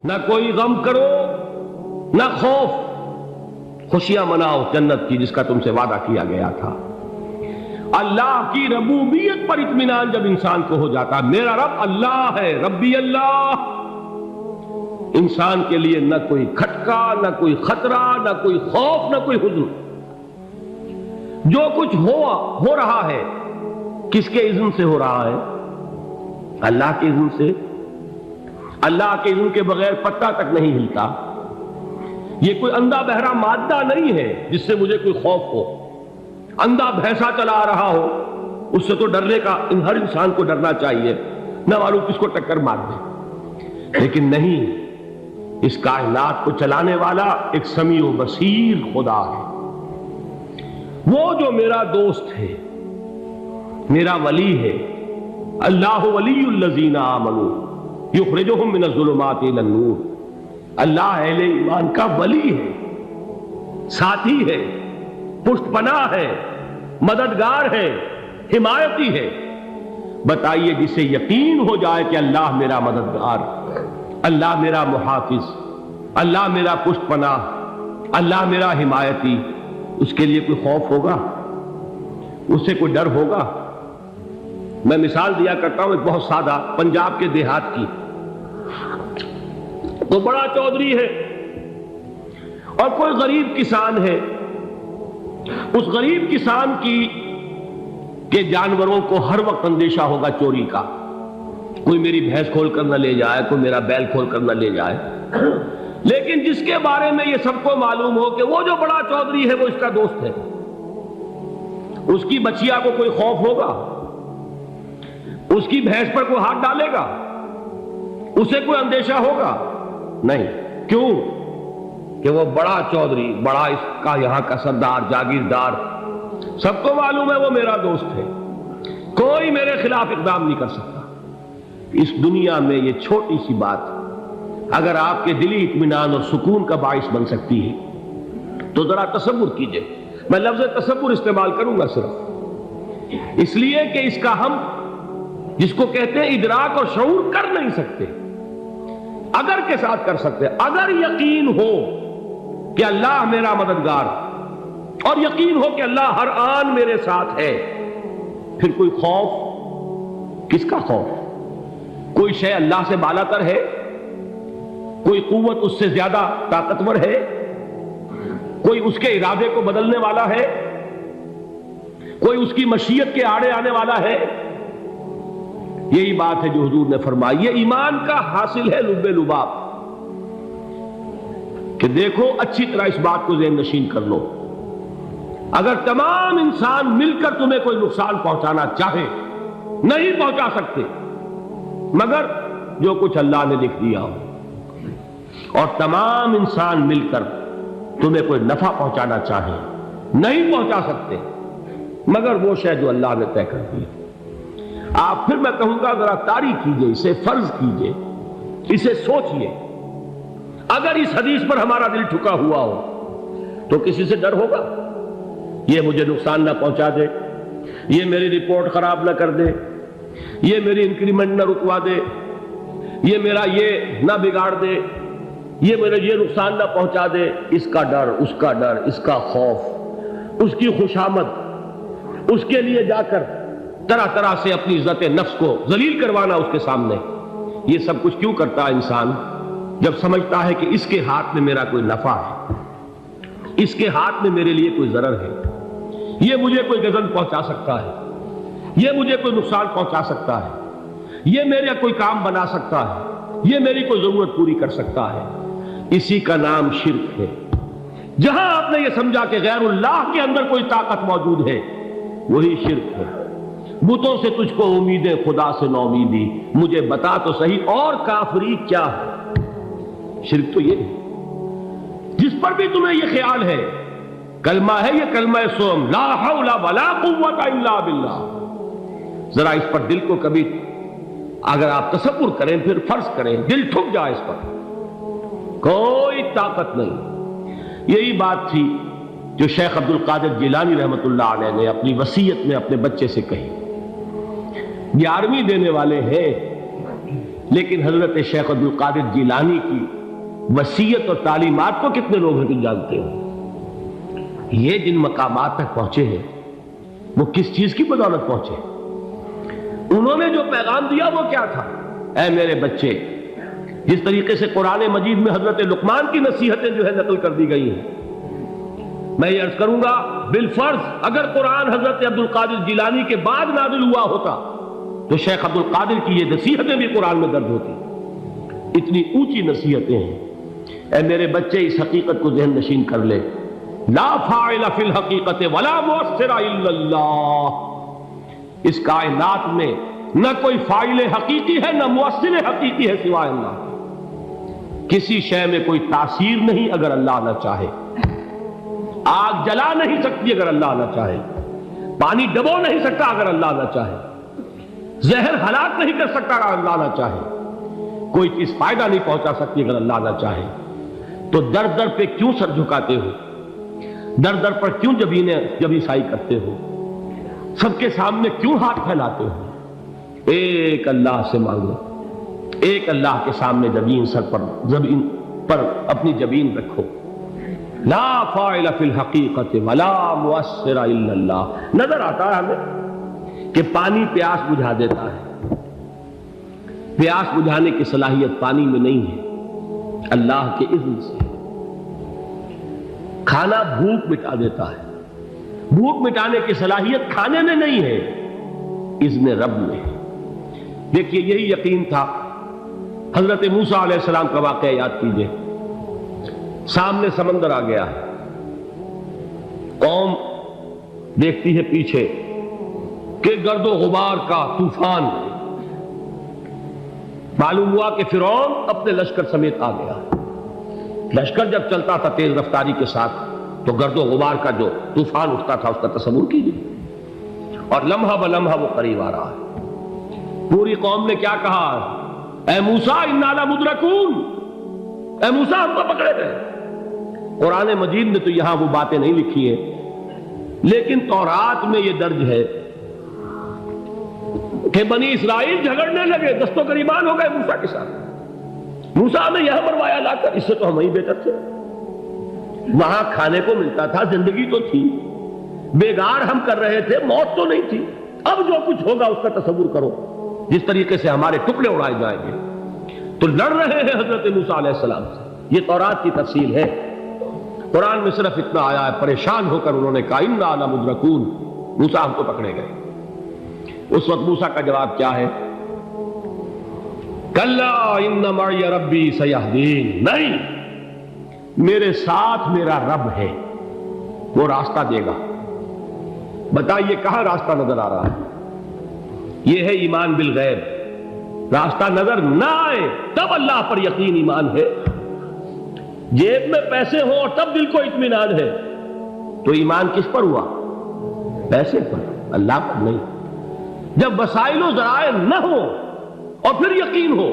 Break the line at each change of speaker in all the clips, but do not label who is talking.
نہ کوئی غم کرو نہ خوف، خوشیاں مناؤ جنت کی جس کا تم سے وعدہ کیا گیا تھا۔ اللہ کی ربوبیت پر اطمینان جب انسان کو ہو جاتا، میرا رب اللہ ہے، ربی اللہ، انسان کے لیے نہ کوئی کھٹکا، نہ کوئی خطرہ، نہ کوئی خوف، نہ کوئی حزن۔ جو کچھ ہو رہا ہے کس کے اذن سے ہو رہا ہے؟ اللہ کے اذن سے۔ اللہ کے اذن کے بغیر پتہ تک نہیں ہلتا۔ یہ کوئی اندھا بہرا مادہ نہیں ہے جس سے مجھے کوئی خوف ہو۔ اندھا بھینسا چلا رہا ہو اس سے تو ڈرنے کا ہر انسان کو ڈرنا چاہیے، نہ معلوم کس کو ٹکر مار دے۔ لیکن نہیں، اس کائنات کو چلانے والا ایک سمیع و بصیر خدا ہے، وہ جو میرا دوست ہے، میرا ولی ہے۔ اللہ ولی الذین آمنوا یخرجہم من الظلمات الی النور۔ اللہ اہل ایمان کا ولی ہے، ساتھی ہے، پشت پناہ ہے، مددگار ہے، حمایتی ہے۔ بتائیے جسے یقین ہو جائے کہ اللہ میرا مددگار، اللہ میرا محافظ، اللہ میرا پشت پناہ، اللہ میرا حمایتی، اس کے لیے کوئی خوف ہوگا؟ اس سے کوئی ڈر ہوگا؟ میں مثال دیا کرتا ہوں ایک بہت سادہ، پنجاب کے دیہات کی۔ تو بڑا چودھری ہے اور کوئی غریب کسان ہے۔ اس غریب کسان کے جانوروں کو ہر وقت اندیشہ ہوگا چوری کا، کوئی میری بھینس کھول کر نہ لے جائے، کوئی میرا بیل کھول کر نہ لے جائے۔ لیکن جس کے بارے میں یہ سب کو معلوم ہو کہ وہ جو بڑا چودھری ہے وہ اس کا دوست ہے، اس کی بچیا کو کوئی خوف ہوگا؟ اس کی بھینس پر کوئی ہاتھ ڈالے گا؟ اسے کوئی اندیشہ ہوگا؟ نہیں۔ کیوں؟ کہ وہ بڑا چودھری، بڑا اس کا یہاں کا سردار، جاگیردار، سب کو معلوم ہے وہ میرا دوست ہے، کوئی میرے خلاف اقدام نہیں کر سکتا۔ اس دنیا میں یہ چھوٹی سی بات اگر آپ کے دلی اطمینان اور سکون کا باعث بن سکتی ہے تو ذرا تصور کیجئے۔ میں لفظ تصور استعمال کروں گا صرف اس لیے کہ اس کا ہم جس کو کہتے ہیں ادراک اور شعور کر نہیں سکتے، اگر کے ساتھ کر سکتے۔ اگر یقین ہو کہ اللہ میرا مددگار اور یقین ہو کہ اللہ ہر آن میرے ساتھ ہے، پھر کوئی خوف؟ کس کا خوف؟ کوئی شے اللہ سے بالا تر ہے؟ کوئی قوت اس سے زیادہ طاقتور ہے؟ کوئی اس کے ارادے کو بدلنے والا ہے؟ کوئی اس کی مشیت کے آڑے آنے والا ہے؟ یہی بات ہے جو حضور نے فرمائی، یہ ایمان کا حاصل ہے لب لباب، کہ دیکھو اچھی طرح اس بات کو ذہن نشین کر لو، اگر تمام انسان مل کر تمہیں کوئی نقصان پہنچانا چاہے نہیں پہنچا سکتے، مگر جو کچھ اللہ نے لکھ دیا ہو، اور تمام انسان مل کر تمہیں کوئی نفع پہنچانا چاہے نہیں پہنچا سکتے، مگر وہ شے جو اللہ نے طے کر دی۔ آپ پھر میں کہوں گا ذرا طاری کیجئے، اسے فرض کیجئے، اسے سوچئے۔ اگر اس حدیث پر ہمارا دل ٹھکا ہوا ہو تو کسی سے ڈر ہوگا؟ یہ مجھے نقصان نہ پہنچا دے، یہ میری رپورٹ خراب نہ کر دے، یہ میری انکریمنٹ نہ رکوا دے، یہ میرا یہ نہ بگاڑ دے، یہ میرے یہ نقصان نہ پہنچا دے۔ اس کا ڈر، اس کا ڈر، اس کا خوف، اس کی خوشامد، اس کے لیے جا کر طرح طرح سے اپنی عزت نفس کو ذلیل کروانا اس کے سامنے، یہ سب کچھ کیوں کرتا ہے انسان؟ جب سمجھتا ہے کہ اس کے ہاتھ میں میرا کوئی نفع ہے، اس کے ہاتھ میں میرے لیے کوئی ضرر ہے، یہ مجھے کوئی غضب پہنچا سکتا ہے، یہ مجھے کوئی نقصان پہنچا سکتا ہے، یہ میرا کوئی کام بنا سکتا ہے، یہ میری کوئی ضرورت پوری کر سکتا ہے، اسی کا نام شرک ہے۔ جہاں آپ نے یہ سمجھا کہ غیر اللہ کے اندر کوئی طاقت موجود ہے، وہی شرک ہے۔ بتوں سے تجھ کو امیدیں، خدا سے نو امیدی، مجھے بتا تو صحیح اور کافری کیا ہے؟ شرک تو یہ ہے۔ جس پر بھی تمہیں یہ خیال ہے، کلمہ ہے یہ کلمہ سوم، لا حول ولا قوت الا باللہ، ذرا اس پر دل کو کبھی اگر آپ تصور کریں، پھر فرض کریں، دل ٹھک جائے اس پر، کوئی طاقت نہیں۔ یہی بات تھی جو شیخ عبد القادر جیلانی رحمۃ اللہ علیہ نے اپنی وصیت میں اپنے بچے سے کہی۔ 11ویں دینے والے ہیں، لیکن حضرت شیخ عبد القادر جیلانی کی وصیت اور تعلیمات کو کتنے لوگ ہیں جانتے ہو؟ یہ جن مقامات تک پہنچے ہیں وہ کس چیز کی بدولت پہنچے؟ انہوں نے جو پیغام دیا وہ کیا تھا؟ اے میرے بچے، جس طریقے سے قرآن مجید میں حضرت لقمان کی نصیحتیں جو ہے نقل کر دی گئی ہیں، میں یہ عرض کروں گا بالفرض اگر قرآن حضرت عبد القادر جیلانی کے بعد نازل ہوا ہوتا تو شیخ عبد القادر کی یہ نصیحتیں بھی قرآن میں درج ہوتی۔ اتنی اونچی نصیحتیں ہیں۔ اے میرے بچے، اس حقیقت کو ذہن نشین کر لے، لا فاعل فی الحقیقت ولا مؤثر الا اللہ۔ اس کائنات میں نہ کوئی فاعل حقیقی ہے نہ مؤثر حقیقی ہے سوائے اللہ۔ کسی شے میں کوئی تاثیر نہیں اگر اللہ نہ چاہے۔ آگ جلا نہیں سکتی اگر اللہ نہ چاہے، پانی ڈبو نہیں سکتا اگر اللہ نہ چاہے، زہر ہلاک نہیں کر سکتا اگر اللہ نہ چاہے، کوئی چیز فائدہ نہیں پہنچا سکتی اگر اللہ نہ چاہے۔ تو در در پہ کیوں سر جھکاتے ہو؟ در در پر کیوں جبیں سائی کرتے ہو؟ سب کے سامنے کیوں ہاتھ پھیلاتے ہو؟ ایک اللہ سے مانگو، ایک اللہ کے سامنے زمین پر اپنی جبین رکھو۔ لا فاعل فی الحقیقت ولا مؤثر الا اللہ۔ نظر آتا ہے ہمیں کہ پانی پیاس بجھا دیتا ہے، پیاس بجھانے کی صلاحیت پانی میں نہیں ہے، اللہ کے اذن سے۔ کھانا بھوک مٹا دیتا ہے، بھوک مٹانے کی صلاحیت کھانے میں نہیں ہے، اذن رب میں ہے۔ دیکھیے یہی یقین تھا حضرت موسیٰ علیہ السلام کا واقعہ یاد کیجئے۔ سامنے سمندر آ گیا ہے، قوم دیکھتی ہے پیچھے کہ گرد و غبار کا طوفان، معلوم ہوا کہ فرعون اپنے لشکر سمیت آ گیا۔ لشکر جب چلتا تھا تیز رفتاری کے ساتھ تو گرد و غبار کا جو طوفان اٹھتا تھا اس کا تصور کیجیے، اور لمحہ بلمحہ وہ قریب آ رہا ہے۔ پوری قوم نے کیا کہا؟ اے موسیٰ انا لمدرکون، اے موسیٰ ہم کو پکڑے گئے۔ قرآن مجید نے تو یہاں وہ باتیں نہیں لکھی ہیں، لیکن تورات میں یہ درج ہے کہ بنی اسرائیل جھگڑنے لگے، دست و گریبان ہو گئے موسیٰ کے ساتھ۔ موسیٰ نے یہاں مروایا لا کر، اس سے تو ہم ہی بہتر تھے، وہاں کھانے کو ملتا تھا، زندگی تو تھی، بیگار ہم کر رہے تھے، موت تو نہیں تھی۔ اب جو کچھ ہوگا اس کا تصور کرو، جس طریقے سے ہمارے ٹکڑے اڑائے جائیں گے۔ تو لڑ رہے ہیں حضرت موسیٰ علیہ السلام سے، یہ تورات کی تفصیل ہے۔ قرآن میں صرف اتنا آیا ہے، پریشان ہو کر انہوں نے کہا انا لمدرکون، موسیٰ ہم کو پکڑے گئے۔ اس وقت موسیٰ کا جواب کیا ہے؟ کلا ان معی ربی سیہدین، نہیں، میرے ساتھ میرا رب ہے، وہ راستہ دے گا۔ بتائیے کہاں راستہ نظر آ رہا ہے؟ یہ ہے ایمان بالغیب۔ راستہ نظر نہ آئے تب اللہ پر یقین ایمان ہے۔ جیب میں پیسے ہوں اور تب دل کو اطمینان ہے تو ایمان کس پر ہوا؟ پیسے پر، اللہ پر نہیں۔ جب وسائل و ذرائع نہ ہو اور پھر یقین ہو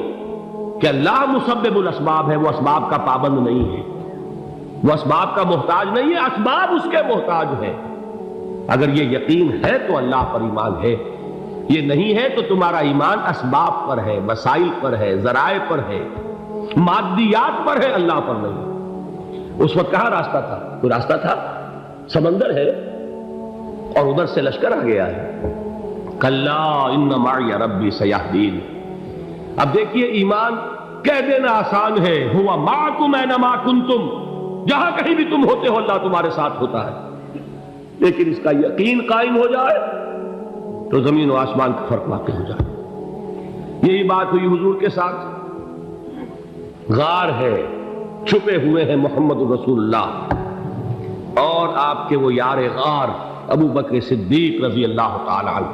کہ اللہ مسبب الاسباب ہے، وہ اسباب کا پابند نہیں ہے، وہ اسباب کا محتاج نہیں ہے، اسباب اس کے محتاج ہے۔ اگر یہ یقین ہے تو اللہ پر ایمان ہے، یہ نہیں ہے تو تمہارا ایمان اسباب پر ہے، وسائل پر ہے، ذرائع پر ہے، مادیات پر ہے، اللہ پر نہیں۔ اس وقت کہاں راستہ تھا؟ کوئی راستہ تھا؟ سمندر ہے اور ادھر سے لشکر آ گیا ہے۔ کلا ان معی ربی سیہدین۔ اب دیکھیے ایمان کہہ دینا آسان ہے، ہوا معکم اینما کنتم، جہاں کہیں بھی تم ہوتے ہو اللہ تمہارے ساتھ ہوتا ہے، لیکن اس کا یقین قائم ہو جائے تو زمین و آسمان کا فرق واقع ہو جائے۔ یہی بات ہوئی حضور کے ساتھ۔ غار ہے، چھپے ہوئے ہیں محمد رسول اللہ اور آپ کے وہ یار غار ابو بکر صدیق رضی اللہ تعالی عنہ۔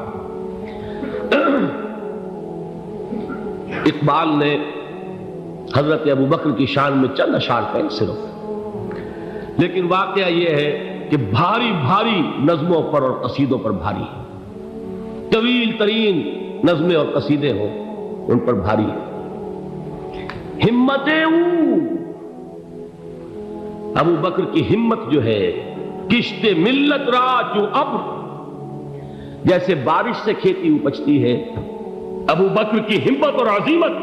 اقبال نے حضرت ابو بکر کی شان میں چند اشعار کہیں صرف، لیکن واقعہ یہ ہے کہ بھاری بھاری نظموں پر اور قصیدوں پر بھاری ہے، طویل ترین نظمیں اور قصیدے ہوں ان پر بھاری ہے۔ ہمتیں ابو بکر کی ہمت جو ہے، کشت ملت را جو ابر، جیسے بارش سے کھیتی اپجتی ہے، ابو بکر کی ہمت اور عزیمت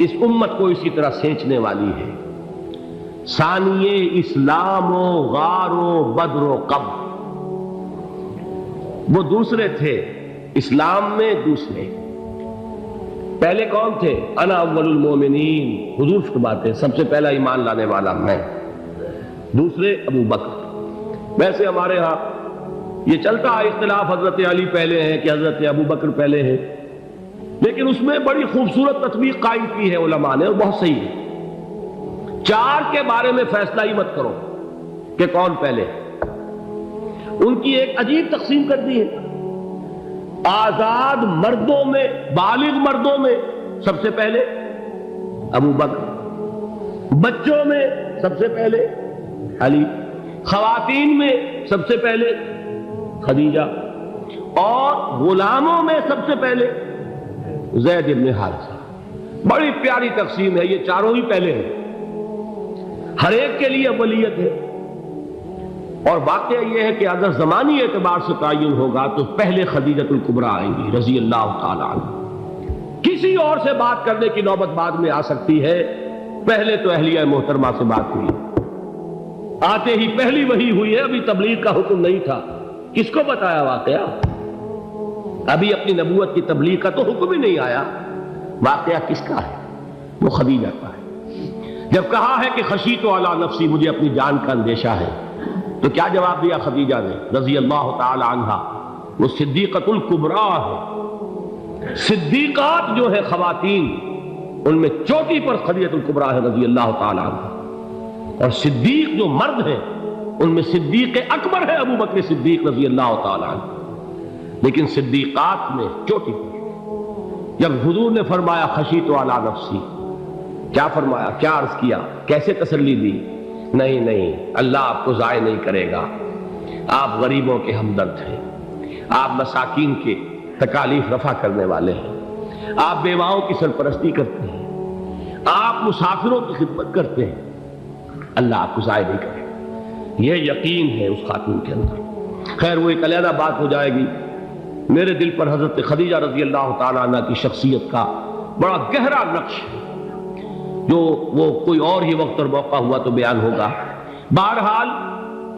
اس امت کو اسی طرح سینچنے والی ہے۔ ثانیے اسلام و غار و بدر و قبر، وہ دوسرے تھے اسلام میں، دوسرے پہلے کون تھے؟ انا اول المومنین، حضور فرماتے ہیں سب سے پہلا ایمان لانے والا میں، دوسرے ابو بکر۔ ویسے ہمارے ہاں یہ چلتا ہے اختلاف، حضرت علی پہلے ہیں کہ حضرت ابو بکر پہلے ہیں، لیکن اس میں بڑی خوبصورت تطبیق قائم کی ہے علماء نے، اور بہت صحیح ہے۔ چار کے بارے میں فیصلہ ہی مت کرو کہ کون پہلے، ان کی ایک عجیب تقسیم کر دی ہے۔ آزاد مردوں میں، بالغ مردوں میں سب سے پہلے ابو بکر، بچوں میں سب سے پہلے علی، خواتین میں سب سے پہلے خدیجہ، اور غلاموں میں سب سے پہلے زید بن حارثہ۔ بڑی پیاری تقسیم ہے، یہ چاروں ہی پہلے ہیں، ہر ایک کے لیے اولیت ہے۔ اور واقعہ یہ ہے کہ اگر زمانی اعتبار سے تعین ہوگا تو پہلے خدیجۃ الکبریٰ آئیں گی رضی اللہ تعالی عنہ، کسی اور سے بات کرنے کی نوبت بعد میں آ سکتی ہے، پہلے تو اہلیہ محترمہ سے بات ہوئی، آتے ہی پہلی وحی ہوئی ہے، ابھی تبلیغ کا حکم نہیں تھا۔ کس کو بتایا واقعہ؟ ابھی اپنی نبوت کی تبلیغ کا تو حکم ہی نہیں آیا، واقعہ کس کا ہے؟ وہ خدیجہ کا ہے۔ جب کہا ہے کہ خشیت علی نفسی، مجھے اپنی جان کا اندیشہ ہے، تو کیا جواب دیا خدیجہ نے رضی اللہ تعالی عنہا؟ وہ صدیقۃ الکبریٰ ہے، صدیقات جو ہے خواتین ان میں چوٹی پر خدیجۃ الکبریٰ ہے رضی اللہ تعالی عنہا، اور صدیق جو مرد ہیں ان میں صدیق اکبر ہے ابو بکر صدیق رضی اللہ تعالی عنہ، لیکن صدیقات میں چوٹی پر۔ جب حضور نے فرمایا خشیت علی نفسی، کیا فرمایا، کیا عرض کیا، کیسے تسلی دی؟ نہیں نہیں، اللہ آپ کو ضائع نہیں کرے گا، آپ غریبوں کے ہمدرد ہیں، آپ مساکین کے تکالیف رفع کرنے والے ہیں، آپ بیواؤں کی سرپرستی کرتے ہیں، آپ مسافروں کی خدمت کرتے ہیں، اللہ آپ کو ضائع نہیں کرے گا۔ یہ یقین ہے اس خاتون کے اندر۔ خیر وہ ایک علیحدہ بات ہو جائے گی۔ میرے دل پر حضرت خدیجہ رضی اللہ تعالیٰ عنہ کی شخصیت کا بڑا گہرا نقش ہے، جو وہ کوئی اور ہی وقت اور موقع ہوا تو بیان ہوگا۔ بہرحال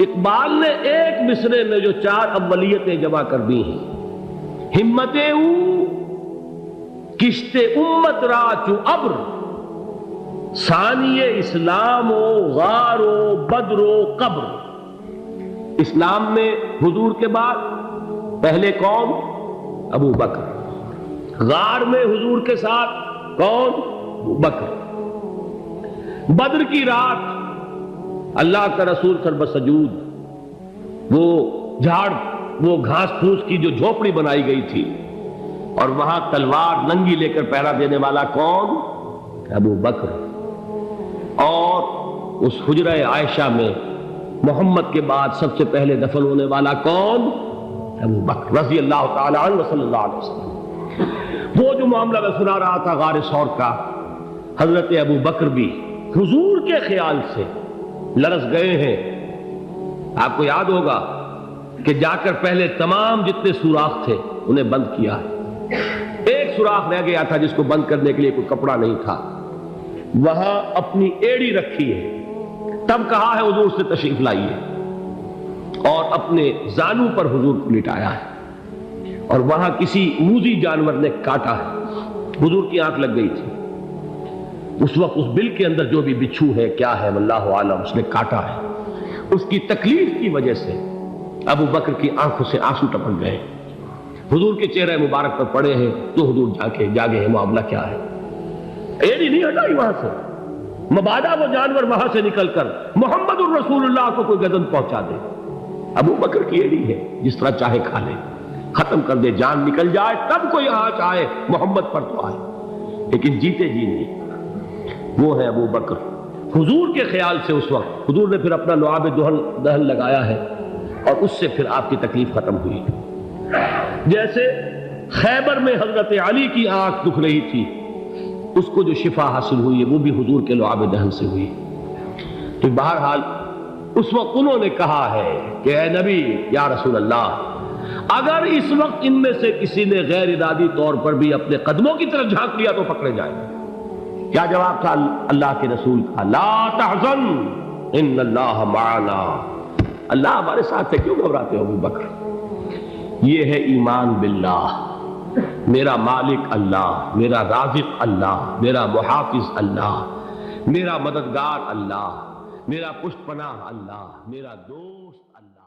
اقبال نے ایک مصرے میں جو چار اولیتیں جمع کر دی ہیں، ہمتیں او کشت امت را چو ابر، ثانی اسلام و غار و بدر و قبر۔ اسلام میں حضور کے بعد پہلے کون؟ ابو بکر۔ غار میں حضور کے ساتھ کون؟ ابو بکر۔ بدر کی رات اللہ کا رسول سربسجود وہ جھاڑ، وہ گھاس پھوس کی جو جھوپڑی بنائی گئی تھی، اور وہاں تلوار ننگی لے کر پہرا دینے والا کون؟ ابو بکر۔ اور اس حجرہ عائشہ میں محمد کے بعد سب سے پہلے دفن ہونے والا کون؟ ابو بکر رضی اللہ تعالی عنہ وصلی اللہ علیہ وسلم۔ وہ جو معاملہ میں سنا رہا تھا غار ثور کا، حضرت ابو بکر بھی حضور کے خیال سے لرز گئے ہیں۔ آپ کو یاد ہوگا کہ جا کر پہلے تمام جتنے سوراخ تھے انہیں بند کیا ہے، ایک سوراخ رہ گیا تھا جس کو بند کرنے کے لیے کوئی کپڑا نہیں تھا، وہاں اپنی ایڑی رکھی ہے، تب کہا ہے حضور سے تشریف لائیے، اور اپنے زانو پر حضور کو لٹایا ہے، اور وہاں کسی موذی جانور نے کاٹا ہے، حضور کی آنکھ لگ گئی تھی، اس وقت اس بل کے اندر جو بھی بچھو ہے کیا ہے واللہ عالم، اس نے کاٹا ہے، اس کی تکلیف کی وجہ سے ابو بکر کی آنکھوں سے آنسو ٹپک گئے، حضور کے چہرے مبارک پر پڑے ہیں، تو حضور جاگے ہیں، معاملہ کیا ہے؟ ایڑی نہیں ہٹائی وہاں سے، مبادا وہ جانور وہاں سے نکل کر محمد الرسول اللہ کو کوئی گزن پہنچا دے، ابو بکر کی ایڑی ہے، جس طرح چاہے کھا لے، ختم کر دے، جان نکل جائے تب کوئی آنچ آئے، محمد پر تو آئے، لیکن جیتے جی نہیں۔ وہ ہے ابو بکر۔ حضور کے خیال سے اس وقت حضور نے پھر اپنا لعاب دہن لگایا ہے، اور اس سے پھر آپ کی تکلیف ختم ہوئی۔ جیسے خیبر میں حضرت علی کی آنکھ دکھ رہی تھی، اس کو جو شفا حاصل ہوئی ہے وہ بھی حضور کے لعاب دہن سے ہوئی۔ تو بہرحال اس وقت انہوں نے کہا ہے کہ اے نبی یا رسول اللہ، اگر اس وقت ان میں سے کسی نے غیر ارادی طور پر بھی اپنے قدموں کی طرف جھانک لیا تو پکڑے جائیں گے، کیا جواب تھا اللہ کے رسول کا؟ لا تحزن ان اللہ معنا، اللہ ہمارے ساتھ ہے، کیوں گھبراتے ہو ابو بکر؟ یہ ہے ایمان باللہ، میرا مالک اللہ، میرا رازق اللہ، میرا محافظ اللہ، میرا مددگار اللہ، میرا پشت پناہ اللہ، میرا دوست اللہ۔